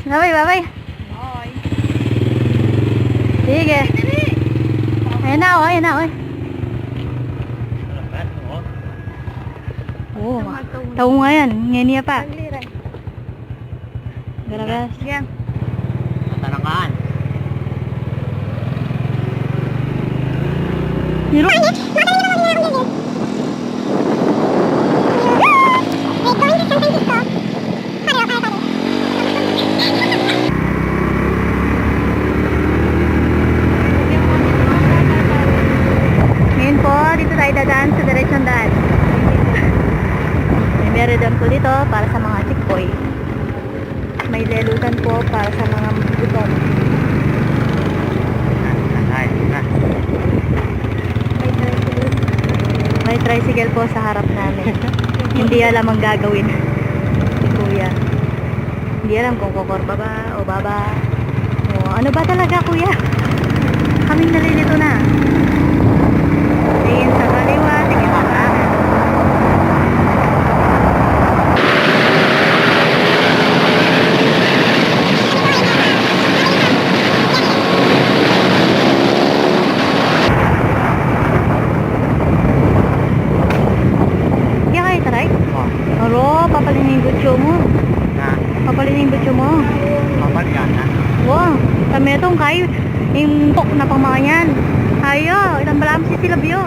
Bye-bye, bye-bye. Bye. Sige. Ayan na, oh, ayan na, oh. Oo. Tawo nga yan. Ngayon niya pa. Garagas. Yan. Tanakan. Hiro. Ngayon po, dito tayo dadaan sa diretsyon daan. May meron po dito para sa mga chikpoy. May lelutan po para sa mga gutom. May tricycle po sa harap namin. Hindi alam ang gagawin ni Kuya. Hindi alam kung kukorba ba o baba. O ano ba talaga, Kuya? Kaming nalilito na. Tingin sa kaliwa, tingin sa kanan. Kaya kayo taray? Aro, papalin yung butyo mo. Papalin yung butyo mo. Papalyan na. Wow, kami itong kayo. Yung tok na pamayan. Ayo, ilang balam si Silabyo.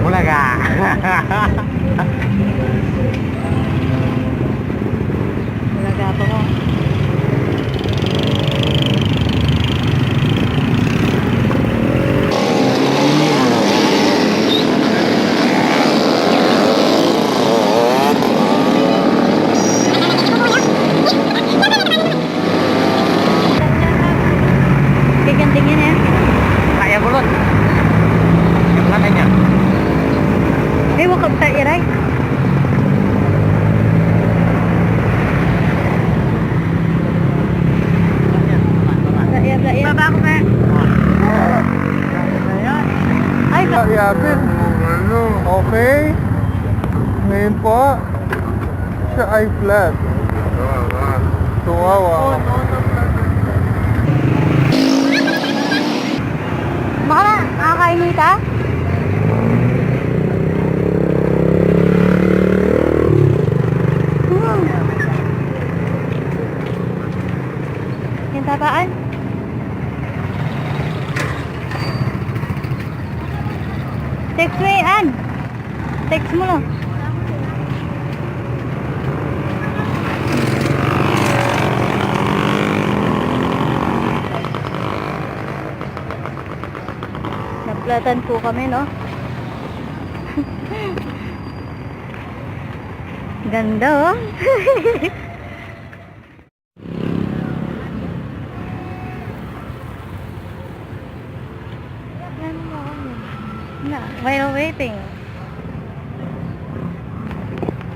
Bulaga. Bulaga pa mo. Tingin ya. Kaya bulot. Yung natin niya. Eh, wakap tayo iray. Baba ko ba? Ay, Yapin. Okay. Ngayon po, siya ay flat. Tuwawa. baka na, nakakainita? Yung tapaan? Text mo yan. Text mo lang. Naplatan po kami, no? Ganda, oh. Na, while waiting.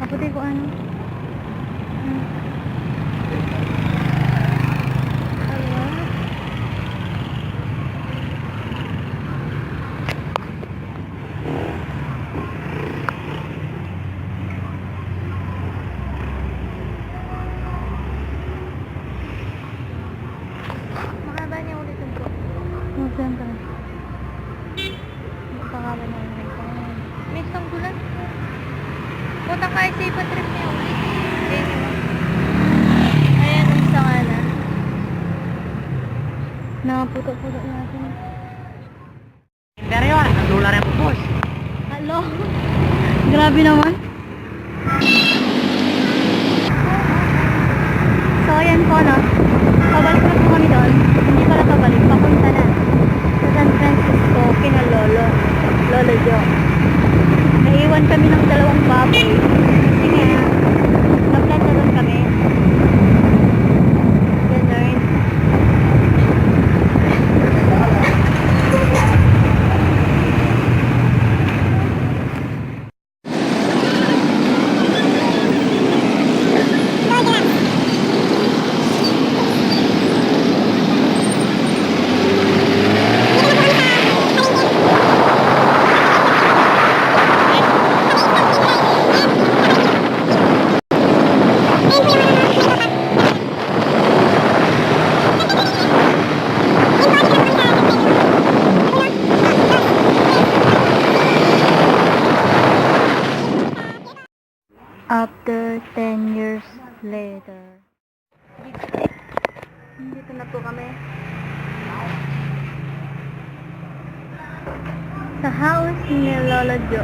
Ako di ko ano. Mahaba niya ulit yung po. Siyempre. Pangalan na yun. May isang bulan. Punta kayo sa iba trip niya ulit. Ayan ang isa nga na. Nakaputo-puto natin. Pero yun, ang dolar yung boss. Hello? Grabe naman. So, ayan po, no? Pabalik na po kami doon. Hindi pala pabalik. Papunta na. Sa San Francisco, kina Lolo. Lolo Joe. Naiwan kami ng 2 baboy. Kasi nga, nagplan na doon kami. Ganun. After 10 years later. Dito na po kami. Sa house ni Lola Jo.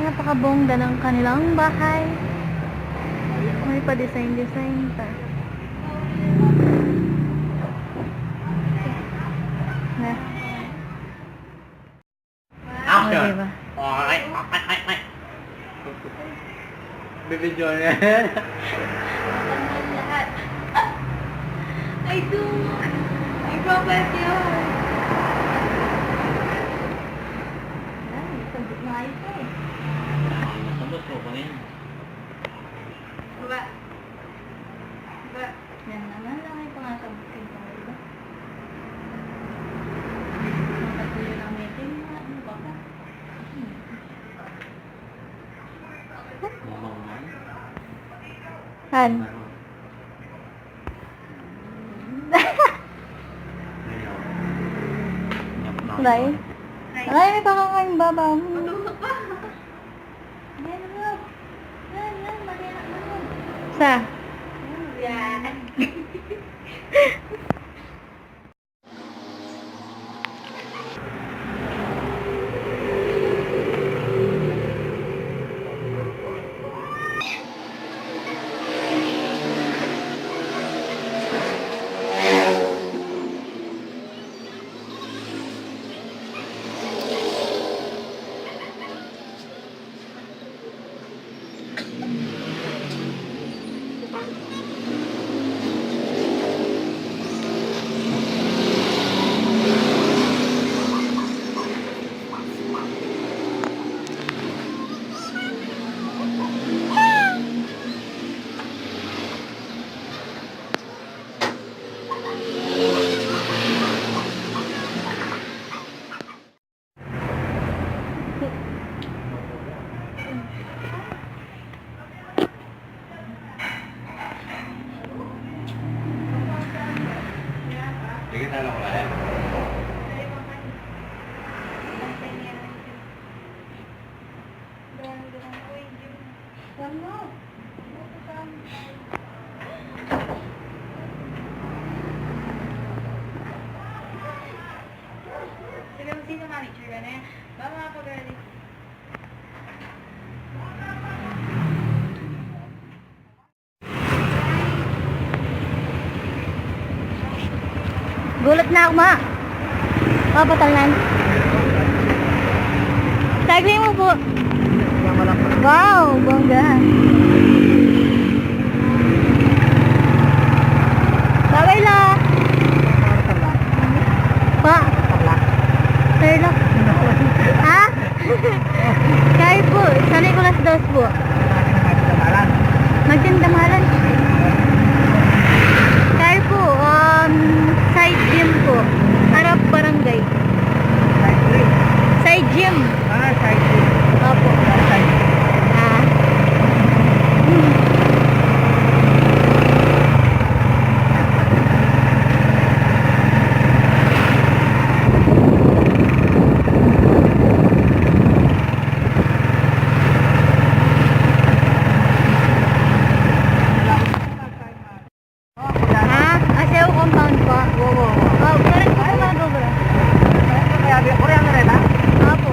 Napakabongga ng kanilang bahay. May pa-design-design pa. Na. Action! Oh, diba? Ay. Bibidyo niya. Lahat. I do. I promise you. Ay, sabit na ayos pa eh. Sabot ko pa rin. Baba. Baba. Yan naman lang ay pangasabutin ko, diba? Magkatuloy ng meeting na, ano ba ka? Mamang. Han? Nay? Ay, may pakakain babaw. Matulog pa. Yan, love. Yan, mali na naman. Sa? Yan. Sige talo ko lang. Sige, sino manager ka na? Baba ako, girlie. Gulat na ako, ma. Papatalnan. Cycling mo po. Wow, bongga. Bye-bye la. Pa. Tarlac. Ha? Kaya po, sa Nicolas Dos po. Magtindamalan. Kaya po, side gym po. Harap barangay. Side gym. Opo. Ah. Aseo compound po. Oh, correct po mga bro. Opo.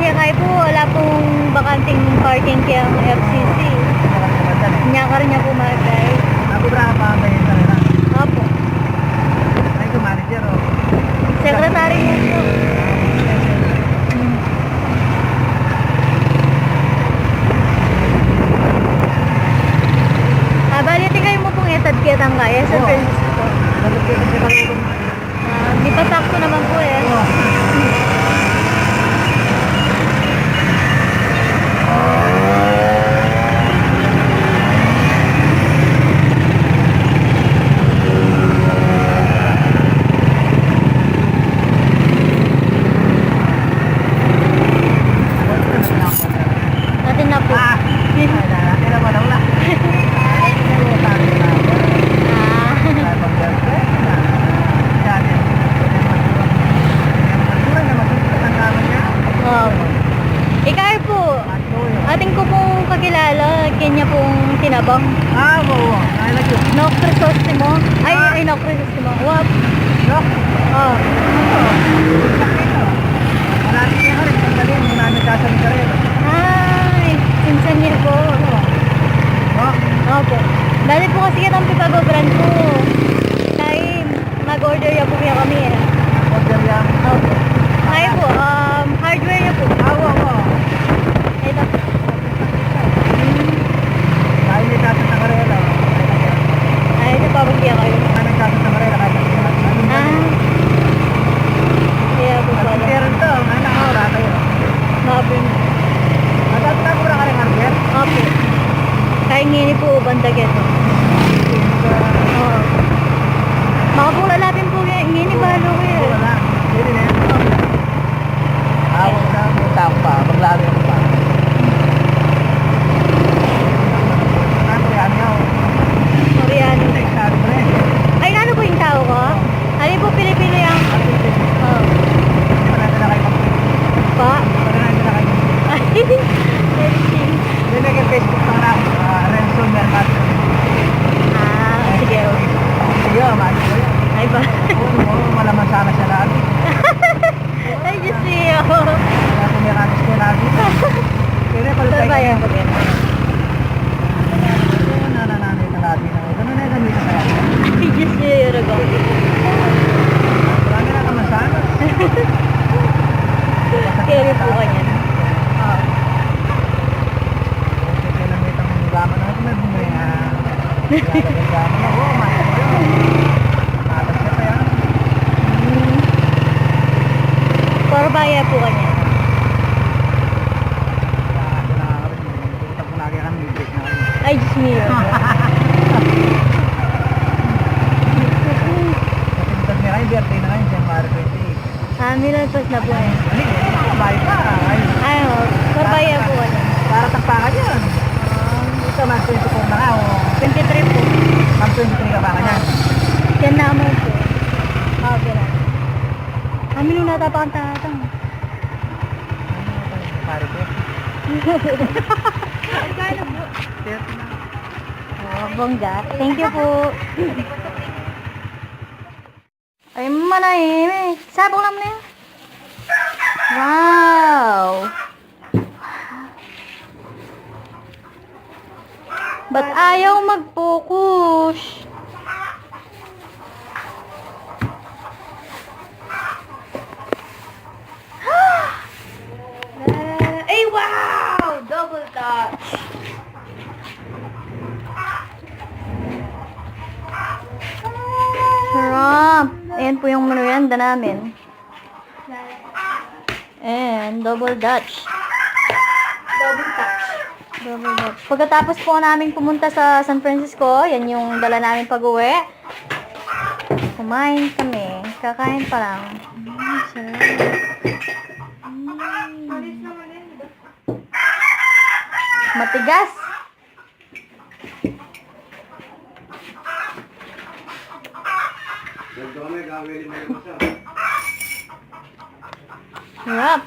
Kaya po, wala pong bakanting parking kaya ang FCC. Kanya ka rin niya pumagay. Nabubra ka pa ang ganyan sa nila. Opo. Ay, ito manager o. Secretary mo po. Bali, tingay mo pong etad kaya kaya sa Oo. Francisco. Di pa sakto naman po eh. Natin na po. Ah. Ikaw po, ating ko pong kakilala, kanya pong tinabang. No Crisostimo. Ay, no Crisostimo. Wap. Oh. Ay, pinsan niyo po. Opo. Dali po kasi kitang pipagobran po. Kaya mag-order ya po kaya kami eh. Opo. Ay po, hardware ya po. Ito po. Ay, ito pa po kaya kayo. Ah. Kaya po pala. Mabin. Opo. Kaya ngini po bandaget. Oo. Makapula natin po kaya ngini balo ko eh. Koreano. Ay, ano po yung tao ko? Ano po Pilipino yung... Oh. Pa? Ay, everything. Ah, sige. Ay ba? Malaman sana siya lagi. Ay, Diyos niyo. Kaya kumiranis ko lagi. Kaya pala tayo. Sabayan po yan. Nanananay na lagi na. Ganun na yung sa kanya. Ay, Diyos niyo yung rago. Marami na naman sana. Kaya po kanya. Oo. Kaya lang may itang gama na. May gama na. Oo, may atas na kaya. Korbaya po kanya. Ay, Diyos niyo. Minalpas na po eh. Ay, korbaya po kanya. Para takpakan yun. Ito, mag 24 na ka. 23 po. Mag 23 ka pa ka dyan. Yan na mo po. Okay lang. Kami nung natapakan tatang. Pare ko. Oh, bongga. Thank you po. Ay, manahimik. Sabong lang na yun. Wow! Ba't ayaw mag-focus? Ay, wow! Double touch! Sarap! Ayan po yung merienda namin. And double dutch. Double dutch. Pagkatapos po namin pumunta sa San Francisco, yan yung dala namin pag-uwi. Kumain kami. Kakain pa lang. Sarap. Matigas. Sarap.